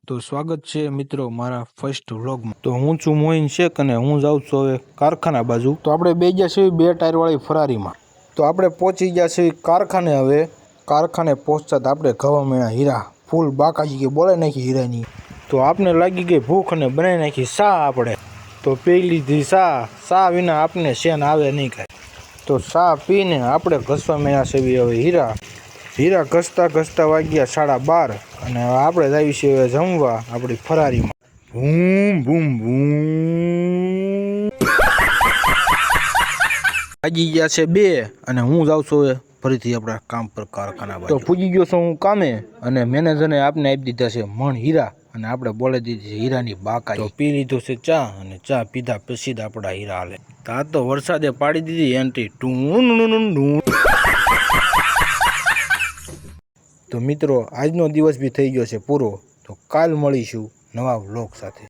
તો સ્વાગત છે મિત્રો મારા ફર્સ્ટ વ્લોગમાં। તો હું છું મોહિન શેખ અને હું જાઉં છું હવે કારખાના બાજુ। તો આપણે બે ગયા છીએ 2 ટાયરવાળી ફરારીમાં। તો આપણે પહોંચી ગયા છીએ કારખાને। હવે કારખાને પહોંચતા આપણે ઘવા મેળા હીરા ફૂલ બાકાજી કે બોલે નાખી હીરાની। તો આપને લાગી ગઈ ભૂખ અને બનાવી નાખી ચા આપણે। તો પી લીધી ચા વિના આપને શેન આવે નહીં કાંઈ। તો ચા પીને આપણે ઘસવા મેળા છે હવે હીરા ઘસતા વાગ્યા 12:30 અને આપણે જઈએ છીએ જમવા આપણી ફરારીમાં। ભૂમ ભૂમ ભૂમ વાગી ગયા છે 2 અને હું જાઉં છું હવે ફરીથી આપણા કામ પર કારખાના બાજુ। તો પૂજી ગયો છું હું કામે અને મેનેજરને આપને આપી દીધા છે મણ હીરા અને આપણે બોલે દીધી હીરાની બાકા। તો પી લીધું છે ચા અને ચા પીધા પછી જ આપણા હીરા હાલે। આ તો વરસાદે પાડી દીધી એન્ટ્રી ટૂ। તો મિત્રો આજનો દિવસ બી થઈ ગયો છે પૂરો। તો કાલ મળીશું નવા વ્લોગ સાથે।